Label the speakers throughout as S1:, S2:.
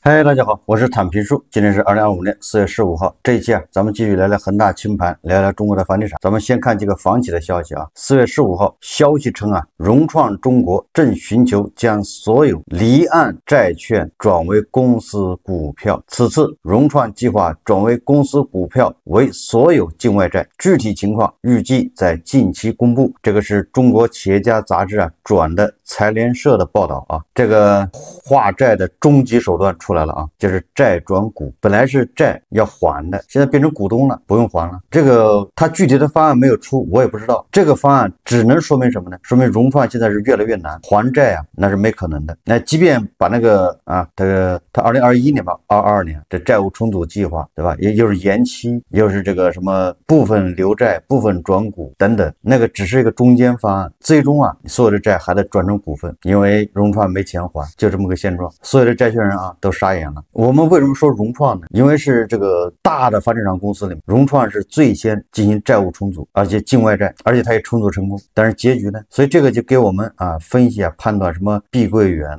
S1: 嗨，大家好，我是坦平叔。今天是2025年4月15号，这一期咱们继续聊聊恒大清盘，聊聊中国的房地产。咱们先看几个房企的消息4月15号，消息称融创中国正寻求将所有离岸债券转为公司股票。此次融创计划转为公司股票为所有境外债，具体情况预计在近期公布。这个是中国企业家杂志转的财联社的报道这个化债的终极手段出来了就是债转股，本来是债要还的，现在变成股东了，不用还了。这个他具体的方案没有出，我也不知道。这个方案只能说明什么呢？说明融创现在是越来越难还债那是没可能的。那即便把那个他2021年吧，22年这债务重组计划，对吧？也就是延期，又是这个什么部分留债、部分转股等等，那个只是一个中间方案，最终所有的债还得转成股份，因为融创没钱还，就这么个现状。所有的债权人都傻眼了。我们为什么说融创呢？因为是这个大的房地产公司里面，融创是最先进行债务重组，而且境外债，而且它也重组成功。但是结局呢？所以这个就给我们分析判断什么碧桂园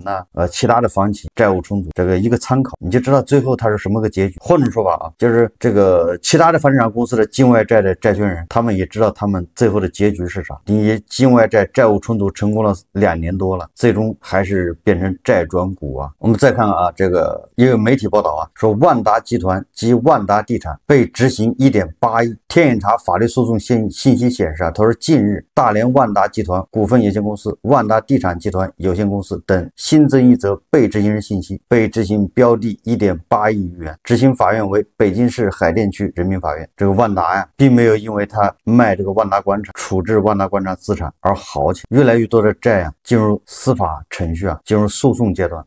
S1: 其他的房企债务重组这个一个参考，你就知道最后它是什么个结局。换种说法就是这个其他的房地产公司的境外债的债权人，他们也知道他们最后的结局是啥。你境外债务重组成功了2年多了，最终还是变成债转股我们再看这个也有媒体报道说万达集团及万达地产被执行1.8亿。天眼查法律诉讼信息显示他说近日大连万达集团股份有限公司、万达地产集团有限公司等新增一则被执行人信息，被执行标的1.8亿元，执行法院为北京市海淀区人民法院。这个万达并没有因为他卖这个万达广场、处置万达广场资产而豪气，越来越多的债进入司法程序进入诉讼阶段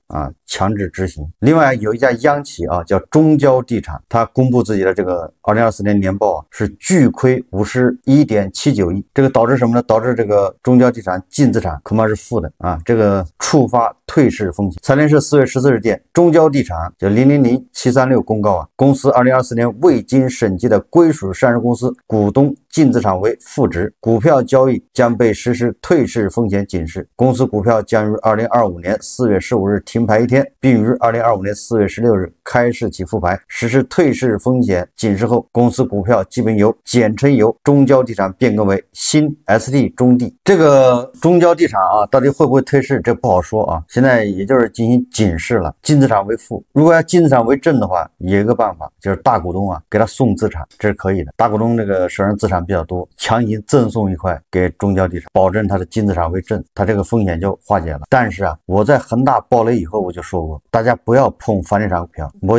S1: 强制执行。另外有一家央企叫中交地产，它公布自己的这个2024年年报是巨亏51.79亿，这个导致什么呢？导致这个中交地产净资产恐怕是负的这个触发退市风险。财联社4月14日电，中交地产叫000736公告公司2024年未经审计的归属上市公司股东净资产为负值，股票交易将被实施退市风险警示。公司股票将于2025年4月15日停牌1天，并于2025年4月16日开市起复牌。实施退市风险警示后，公司股票基本简称由中交地产变更为新 ST 中地。这个中交地产到底会不会退市，这不好说现在也就是进行警示了，净资产为负。如果要净资产为正的话，有一个办法，就是大股东给他送资产，这是可以的。大股东这个手上资产比较多，强行赠送一块给中交地产，保证他的净资产为正，他这个风险就化解了。但是我在恒大爆雷以后我就说过，大家不要碰房地产股票。我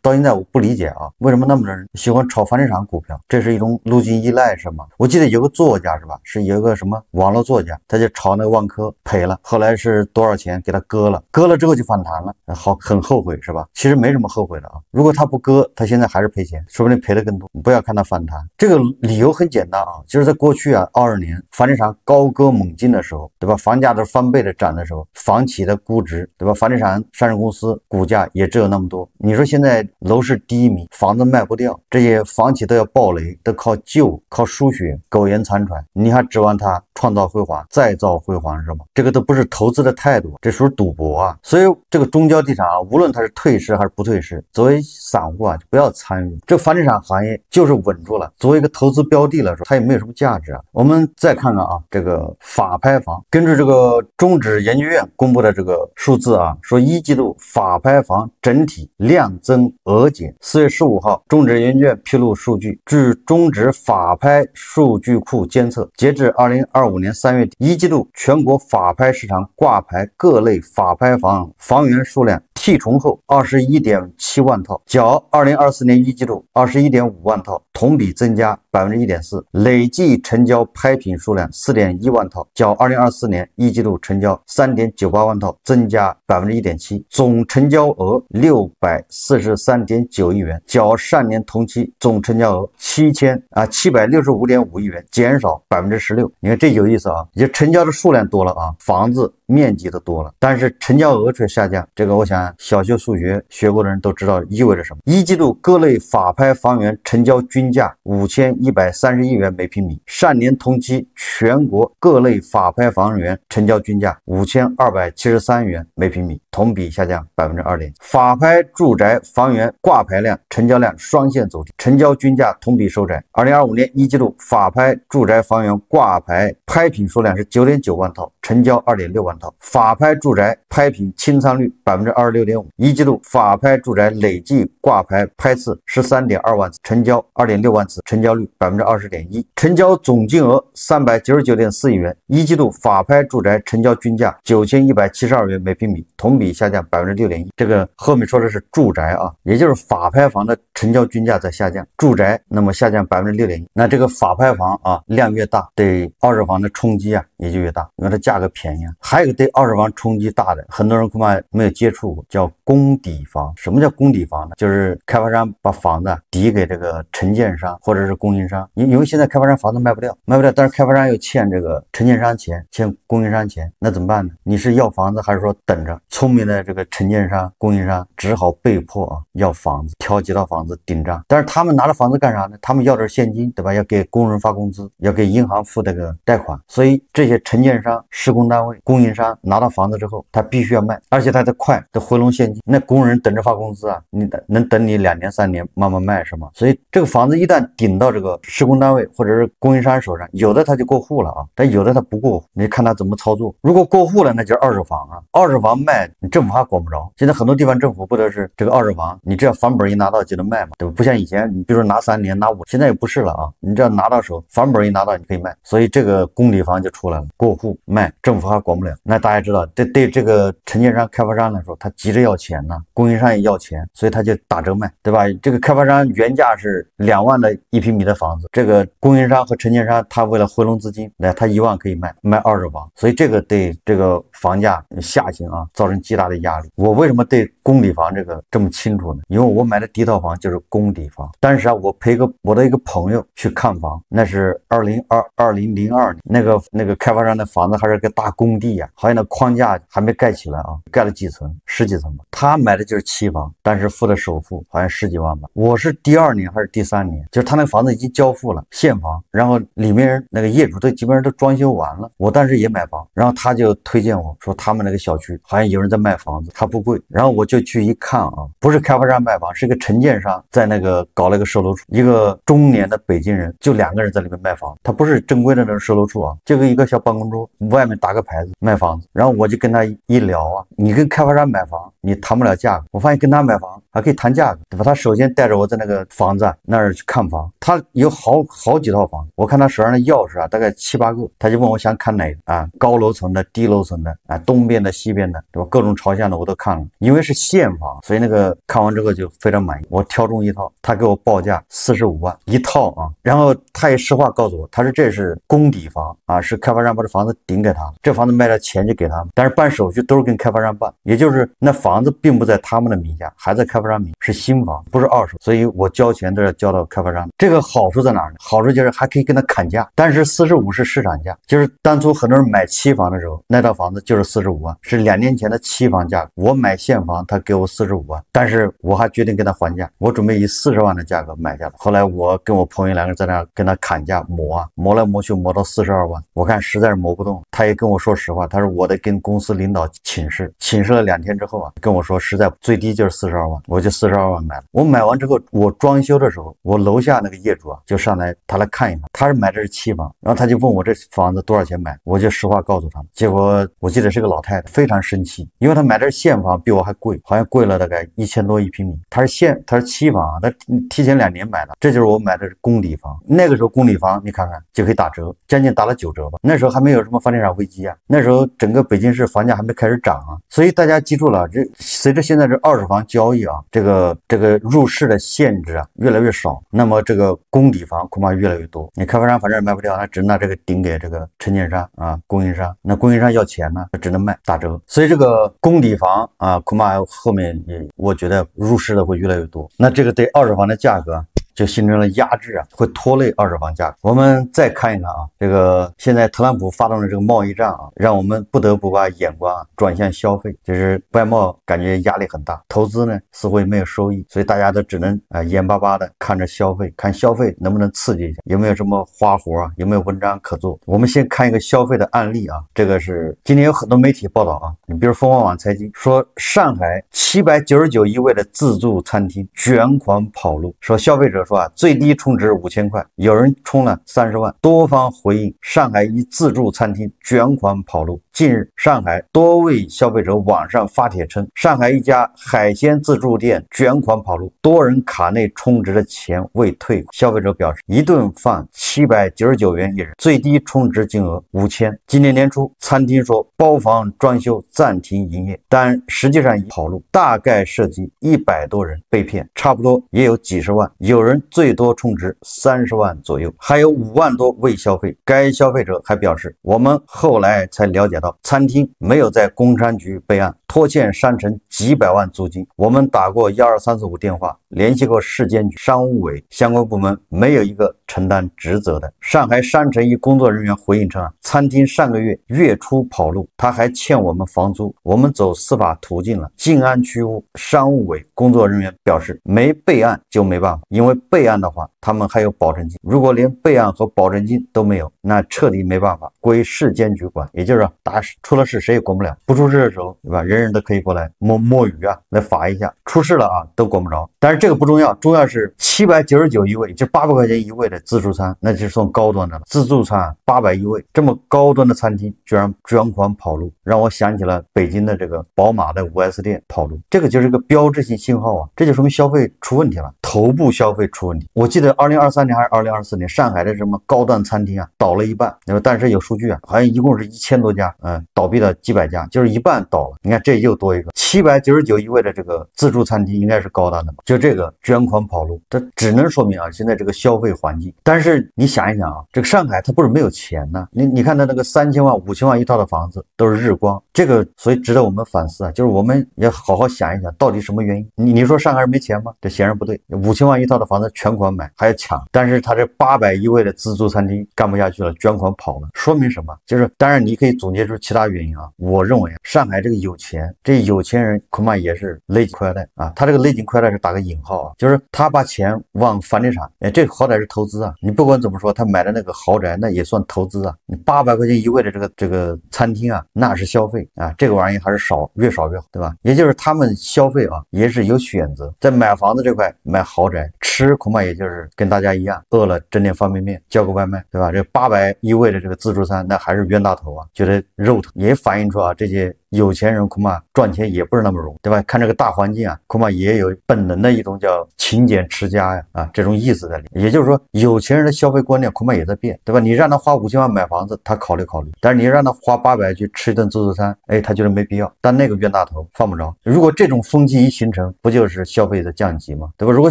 S1: 到现在我不理解为什么那么多人喜欢炒房地产股票，这是一种路径依赖是吗？我记得有个作家是吧，是有一个什么网络作家，他就炒那个万科赔了，后来是多少钱给他割了之后就反弹了，很后悔是吧？其实没什么后悔的如果他不割，他现在还是赔钱，说不定赔的更多。不要看他反弹，这个理由很简单就是在过去22年房地产高歌猛进的时候，对吧？房价都翻倍的涨的时候，房企的估值，对吧？房地产上市公司股价也只有那么多。你说现在楼市低迷，房子卖不掉，这些房企都要暴雷，都靠救、靠输血、苟延残喘，你还指望它创造辉煌、再造辉煌是吗？这个都不是投资的态度，这属于赌博所以这个中交地产无论它是退市还是不退市，作为散户就不要参与。这房地产行业就是稳住了，作为一个投资标的来说，它也没有什么价值我们再看看这个法拍房，根据这个中指研究院公布的这个数字说一季度法拍房整体量增额减。4月15号，中指研究院披露数据，据中指法拍数据库监测，截至2025年3月底，一季度全国法拍市场挂牌各类法拍房源数量剔除后21.7万套，较2024年一季度21.5万套，同比增加1.4%。累计成交拍品数量4.1万套，较2024年一季度成交3.98万套，增加1.7%。总成交额643.9亿元，较上年同期总成交额765.5亿元，减少16%。你看这有意思也成交的数量多了房子面积都多了，但是成交额却下降。这个我想小学数学学过的人都知道意味着什么。一季度各类法拍房源成交均均价5131元每平米。上年同期全国各类法拍房源成交均价5273元每平米，同比下降2.0%。法拍住宅房源挂牌量、成交量双线走低，成交均价同比收窄。2025年一季度法拍住宅房源挂牌拍品数量是9.9万套，成交2.6万套。法拍住宅拍品清仓率26.5%，一季度法拍住宅累计挂牌拍次13.2万次，成交2.6万次，成交率20.1%，成交总金额399.4亿元。一季度法拍住宅成交均价9172元每平米，同比下降6.1%。这个后面说的是住宅啊，也就是法拍房的成交均价在下降，住宅那么下降6.1%。那这个法拍房啊量越大，对二手房的冲击啊也就越大，因为它价格便宜啊。还有一个对二手房冲击大的，很多人恐怕没有接触过，叫公抵房。什么叫公抵房呢？就是开发商把房子抵给这个承建商或者是供应商，因为现在开发商房子卖不掉，但是开发商又欠这个承建商钱，欠供应商钱，那怎么办呢？你是要房子还是说等着？聪明的这个承建商、供应商只好被迫啊要房子，挑几套房子顶账。但是他们拿着房子干啥呢？他们要的是现金，对吧？要给工人发工资，要给银行付这个贷款，所以这些承建商、施工单位、供应商拿到房子之后，他必须要卖，而且他得快，得回笼现金。那工人等着发工资啊，你能等你2年3年慢慢卖是吗？所以这个房子一旦顶到这个施工单位或者是供应商手上，有的他就过户了啊，但有的他不过户，你看他怎么操作。如果过户了，那就是二手房啊，二手房卖你政府还管不着。现在很多地方政府不都是这个二手房，你只要房本一拿到就能卖嘛，对吧？不像以前，你比如说拿3年、拿5，现在也不是了啊，你只要拿到手，房本一拿到你可以卖。所以这个公抵房就出来了，过户卖，政府还管不了。那大家知道，对这个承建商、开发商来说，他急着要钱呢，供应商也要钱，所以他就打折卖，对吧？这个开发商原价是2万的1平米的房子，这个供应商和承建商他为了回笼资金，来他1万可以卖二手房，所以这个对这个房价下行啊造成极大的压力。我为什么对公抵房这个这么清楚呢？因为我买的第一套房就是公抵房。当时啊，我陪我的一个朋友去看房，那是2002年，那个开发商的房子还是个大工地啊，好像那框架还没盖起来啊，盖了几层，10几层吧。他买的就是期房，但是付的首付好像10几万吧。我是第2年还是第3年，就是他那个房子已经交付了，现房，然后里面那个业主都基本上都装修完了。我当时也买房，然后他就推荐我说他们那个小区好像有人在卖房子，还不贵。然后我就去一看啊，不是开发商卖房，是一个承建商在那个搞了一个售楼处，一个中年的北京人，就2个人在里面卖房，他不是正规的那种售楼处啊，就跟一个小办公桌，外面打个牌子卖房子。然后我就跟他一聊啊，你跟开发商买房你谈不了价格，我发现跟他买房还可以谈价格，对吧？他首先带着我在那个房子那儿去看房，他有好几套房，我看他手上的钥匙啊大概7、8个，他就问我想看哪个啊，高楼层的、低楼层的啊，东边的、西边的，对吧？各种朝向的我都看了，因为是现房，所以那个看完之后就非常满意。我挑中一套，他给我报价45万一套啊，然后他也实话告诉我，他说这是公抵房啊，是开发商把这房子顶给他了，这房子卖了钱就给他们，但是办手续都是跟开发商办，也就是那房子并不在他们的名下，还在开发商名，是新房，不是二手，所以我交钱都要交到开发商。这个好处在哪儿呢？好处就是还可以跟他砍价，但是45是市场价，就是当初很多人买期房的时候，那套房子就是45万，是2年前的期房价格。我买现房，他给我45万，但是我还决定跟他还价，我准备以40万的价格买下来。后来我跟我朋友2个人在那跟他砍价磨来磨去，磨到42万，我看实在是磨不动，他也跟我说实话，他说我得跟公司领导请示了2天之后啊，跟我说实在最低就是42万，我就42万买了。我买完之后，我装修的时候，我楼下那个业主啊就上来，他来看一看，他是买的是期房，然后他就问我这房子多少钱买，我就实话告诉他们。结果我记得是个老太太，非常生气，因为他买的是现房，比我还贵，好像贵了大概1000多1平米。他是期房啊，他提前2年买的，这就是我买的是公抵房。那个时候公抵房你看看就可以打折，将近打了9折吧。那时候还没有什么房地产危机啊，那时候整个北京市房价还没开始涨啊，所以大家记住了，这随着现在这二手房交易啊，这个入市的限制啊越来越少，那么这个公抵房恐怕越来越多。你开发商反正卖不掉，他只能拿这个顶给这个承建商啊、供应商，那供应商要钱呢，他只能卖打折。所以这个公抵房啊，恐怕后面也我觉得入市的会越来越多。那这个对二手房的价格就形成了压制啊，会拖累二手房价格。我们再看一看啊，这个现在特朗普发动的这个贸易战啊，让我们不得不把眼光转向消费，就是外贸感觉压力很大，投资呢似乎也没有收益，所以大家都只能眼巴巴的看着消费，看消费能不能刺激一下，有没有什么花活啊，有没有文章可做。我们先看一个消费的案例啊，这个是今天有很多媒体报道啊，你比如凤凰网财经说上海799一位的自助餐厅卷款跑路，说消费者说最低充值5000块，有人充了30万。多方回应上海一自助餐厅卷款跑路。近日，上海多位消费者网上发帖称，上海一家海鲜自助店卷款跑路，多人卡内充值的钱未退。消费者表示，一顿饭799元一人，最低充值金额5000。今年年初，餐厅说包房装修暂停营业，但实际上已跑路，大概涉及100多人被骗，差不多也有几十万，有人最多充值30万左右，还有5万多未消费。该消费者还表示，我们后来才了解到，餐厅没有在工商局备案，拖欠山城几百万租金。我们打过12345电话，联系过市监局、商务委相关部门，没有一个承担职责的。上海山城一工作人员回应称，餐厅上个月月初跑路，他还欠我们房租，我们走司法途径了。静安区商务委工作人员表示，没备案就没办法，因为备案的话，他们还有保证金，如果连备案和保证金都没有，那彻底没办法，归市监局管。也就是大家出了事谁也管不了，不出事的时候，对吧？人人都可以过来摸鱼啊，来罚一下。出事了啊，都管不着。但是这个不重要，重要是799一位，就800块钱一位的自助餐，那就是算高端的了。自助餐800一位，这么高端的餐厅居然卷款跑路，让我想起了北京的这个宝马的5S店跑路，这个就是个标志性信号啊，这就说明消费出问题了，头部消费出问题。我记得2023年还是2024年，上海的什么高端餐厅啊倒了一半，但是有数据啊，好像一共是1000多家，倒闭了几百家，就是一半倒了。你看这又多一个799一位的这个自助餐厅，应该是高端的，就这个卷款跑路，这只能说明啊，现在这个消费环境。但是你想一想啊，这个上海它不是没有钱呢，你看它那个3000万、5000万一套的房子都是日光，这个所以值得我们反思啊，就是我们也好好想一想，到底什么原因？你说上海人没钱吗？这显然不对，5000万一套的房子全款买还要抢，但是他这800一位的自助餐厅干不下去了，卷款跑了，说明什么？就是当然你可以总结出其他原因啊，我认为上海这个有钱，这有钱人恐怕也是勒紧裤带啊，他这个勒紧裤带是打个引号啊，就是他把钱往房地产，这个好歹是投资啊，你不管怎么说，他买的那个豪宅那也算投资啊，你800块钱一位的这个餐厅啊，那是消费啊，这个玩意还是越少越好，对吧？也就是他们消费啊也是有选择，在买房子这块买豪宅，吃恐怕也就是跟大家一样，饿了整点方便面叫个外卖，对吧？这800一位的这个自助餐那还是冤大头啊，觉得肉疼，也反映出啊这些有钱人恐怕赚钱也不是那么容易，对吧？看这个大环境啊，恐怕也有本能的一种叫勤俭持家呀这种意思在里面。也就是说，有钱人的消费观念恐怕也在变，对吧？你让他花5000万买房子，他考虑考虑，但是你让他花800去吃一顿自助餐，他觉得没必要。但那个冤大头犯不着。如果这种风气一形成，不就是消费的降级吗？对吧？如果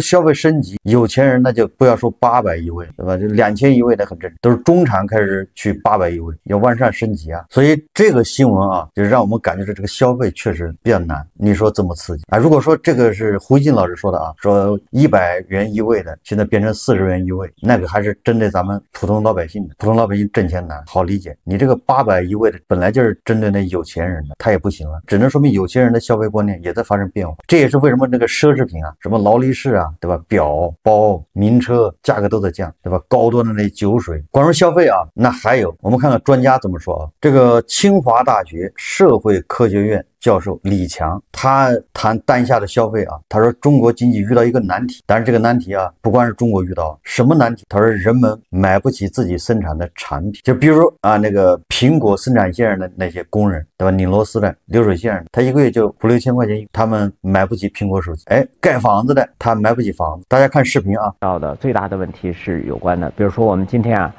S1: 消费升级，有钱人那就不要说800一位，对吧？这2000一位的很正常，都是中产开始去800一位，要完善升级啊。所以这个新闻啊，就让我们感觉这个消费确实比较难。你说这么刺激啊？如果说这个是胡一进老师说的啊，说100元一位的，现在变成40元一位，那个还是针对咱们普通老百姓的，普通老百姓挣钱难，好理解。你这个800一位的，本来就是针对那有钱人的，他也不行了，只能说明有钱人的消费观念也在发生变化。这也是为什么那个奢侈品啊，什么劳力士啊，对吧？表、包、名车价格都在降，对吧？高端的那酒水，光说消费啊，那还有我们看看专家怎么说啊。这个清华大学社会科学院教授李强，他谈当下的消费啊，他说中国经济遇到一个难题，但是这个难题啊，不光是中国遇到，什么难题？他说人们买不起自己生产的产品，就比如说啊，那个苹果生产线上的那些工人，对吧？拧螺丝的、流水线上，他一个月就5、6千块钱，他们买不起苹果手机。盖房子的他买不起房子。大家看视频啊，
S2: 到的最大的问题是有关的，比如说我们今天啊，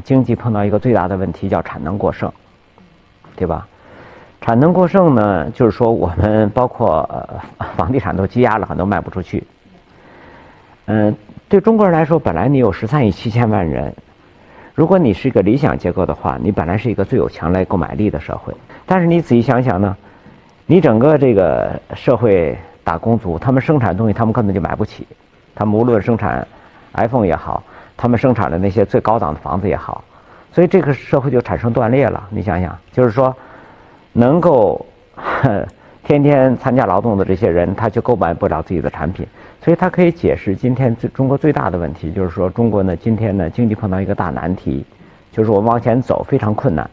S2: 经济碰到一个最大的问题叫产能过剩，对吧？产能过剩呢，就是说我们包括房地产都积压了很多卖不出去。对中国人来说，本来你有13亿7千万人，如果你是一个理想结构的话，你本来是一个最有强烈购买力的社会。但是你仔细想想呢，你整个这个社会打工族，他们生产东西他们根本就买不起，他们无论生产 iPhone 也好，他们生产的那些最高档的房子也好，所以这个社会就产生断裂了。你想想，就是说，能够天天参加劳动的这些人，他就购买不了自己的产品，所以他可以解释今天中国最大的问题，就是说中国呢今天呢经济碰到一个大难题，就是我们往前走非常困难。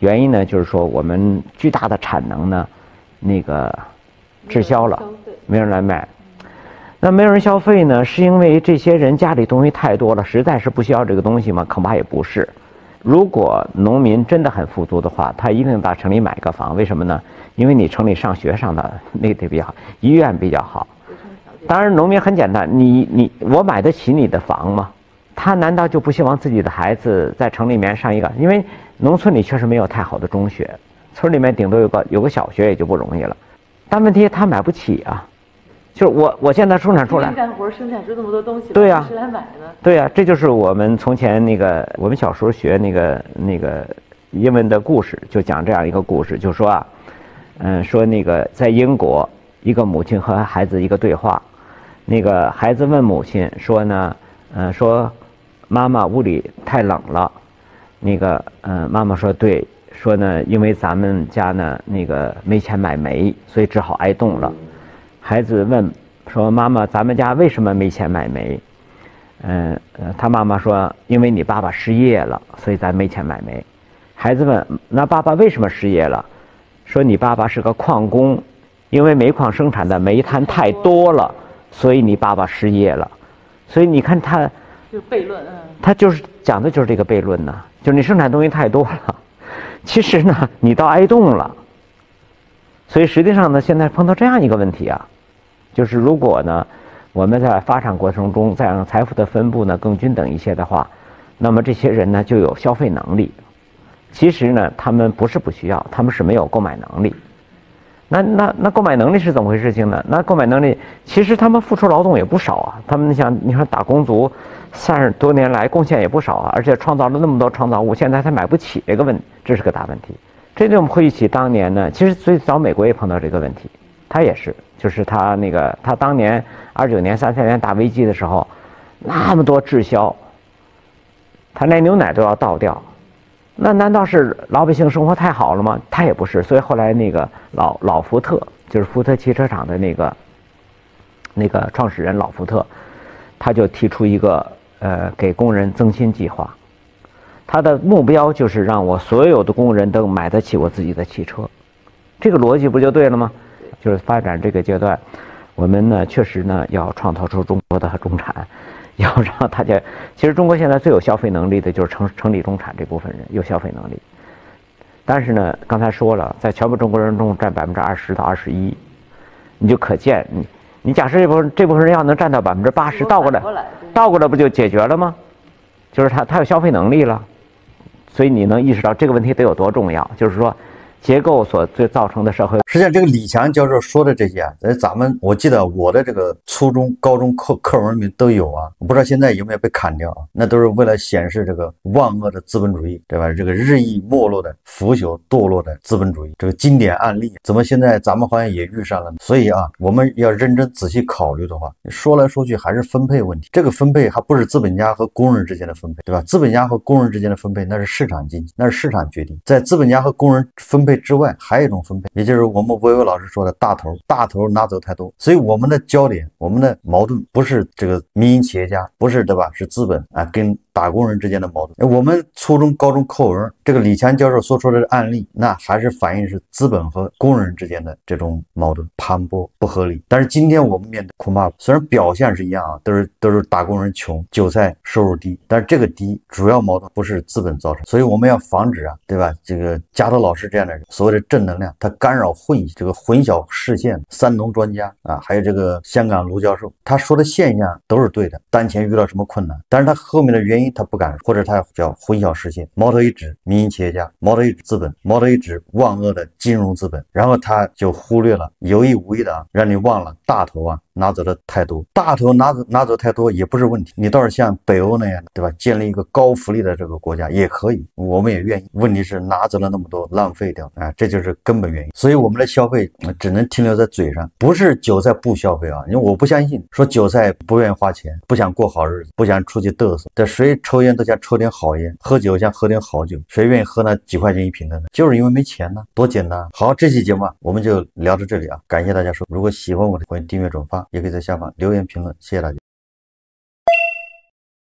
S2: 原因呢，就是说我们巨大的产能呢，那个滞销了，没人来卖。那没有人消费呢，是因为这些人家里东西太多了，实在是不需要这个东西吗？恐怕也不是。如果农民真的很富足的话，他一定到城里买个房。为什么呢？因为你城里上学上的那得比较好，医院比较好。当然，农民很简单，我买得起你的房吗？他难道就不希望自己的孩子在城里面上一个？因为农村里确实没有太好的中学，村里面顶多有个小学也就不容易了。但问题他买不起啊，就是我现在生产出来，
S3: 干活生产出那么多东西，
S2: 对呀，
S3: 谁来买呢？
S2: 对呀，这就是我们从前我们小时候学那个英文的故事，就讲这样一个故事，就说啊，说在英国，一个母亲和孩子一个对话，孩子问母亲说呢，说妈妈屋里太冷了，妈妈说对，说呢因为咱们家呢没钱买煤，所以只好挨冻了。孩子问说妈妈，咱们家为什么没钱买煤？他妈妈说因为你爸爸失业了，所以咱没钱买煤。孩子问那爸爸为什么失业了？说你爸爸是个矿工，因为煤矿生产的煤炭太多了，所以你爸爸失业了。所以你看他
S3: 就悖论，
S2: 他就是讲的就是这个悖论呢，就是你生产东西太多了，其实呢你倒挨冻了。所以实际上呢，现在碰到这样一个问题啊，就是如果呢我们在发展过程中再让财富的分布呢更均等一些的话，那么这些人呢就有消费能力。其实呢他们不是不需要，他们是没有购买能力。那购买能力是怎么回事情呢？那购买能力其实他们付出劳动也不少啊，他们你看打工族30多年来贡献也不少啊，而且创造了那么多创造物，现在他买不起这个问题，这是个大问题。这就我们回忆起当年呢，其实最早美国也碰到这个问题，他也是，就是他当年29年33年大危机的时候，那么多滞销，他连牛奶都要倒掉。那难道是老百姓生活太好了吗？他也不是，所以后来老福特，就是福特汽车厂的创始人老福特，他就提出一个给工人增薪计划，他的目标就是让我所有的工人都买得起我自己的汽车，这个逻辑不就对了吗？就是发展这个阶段，我们呢确实呢要创造出中国的中产。要让大家，其实中国现在最有消费能力的就是城里中产这部分人有消费能力，但是呢，刚才说了，在全部中国人中占20%到21%，你就可见你假设这部分人要能占到80%，倒过来不就解决了吗？就是他有消费能力了，所以你能意识到这个问题得有多重要，就是说。结构所造成的社会，
S1: 实际上这个李强教授说的这些啊，在我记得我的这个初中、高中课文里面都有啊，我不知道现在有没有被砍掉啊？那都是为了显示这个万恶的资本主义，对吧？这个日益没落的、腐朽堕落的资本主义，这个经典案例，怎么现在咱们好像也遇上了呢？所以啊，我们要认真仔细考虑的话，说来说去还是分配问题。这个分配还不是资本家和工人之间的分配，对吧？资本家和工人之间的分配那是市场经济，那是市场决定。在资本家和工人分配之外，还有一种分配，也就是我们魏巍老师说的大头拿走太多。所以我们的焦点，我们的矛盾不是这个民营企业家，不是，对吧？是资本啊跟打工人之间的矛盾。我们初中、高中课文这个李强教授所说的案例，那还是反映是资本和工人之间的这种矛盾盘剥不合理。但是今天我们面对恐怕虽然表现是一样啊，都是打工人穷，韭菜收入低，但是这个低主要矛盾不是资本造成，所以我们要防止啊，对吧？这个加藤老师这样的人，所谓的正能量，他干扰混淆视线。三农专家啊，还有这个香港卢教授，他说的现象都是对的。当前遇到什么困难，但是他后面的原因他不敢说，或者他叫混淆视线。矛头一指民营企业家，矛头一指资本，矛头一指万恶的金融资本，然后他就忽略了有意无意的让你忘了大头啊拿走的太多，大头拿走太多也不是问题，你倒是像北欧那样的，对吧？建立一个高福利的这个国家也可以，我们也愿意。问题是拿走了那么多，浪费掉啊，这就是根本原因。所以我们的消费只能停留在嘴上，不是韭菜不消费啊，因为我不相信说韭菜不愿意花钱，不想过好日子，不想出去嘚瑟。这谁抽烟都想抽点好烟，喝酒想喝点好酒，谁愿意喝那几块钱一瓶的呢？就是因为没钱呢，多简单。好，这期节目我们就聊到这里啊，感谢大家收看。如果喜欢我的，欢迎订阅转发，也可以在下方留言评论，谢谢大家。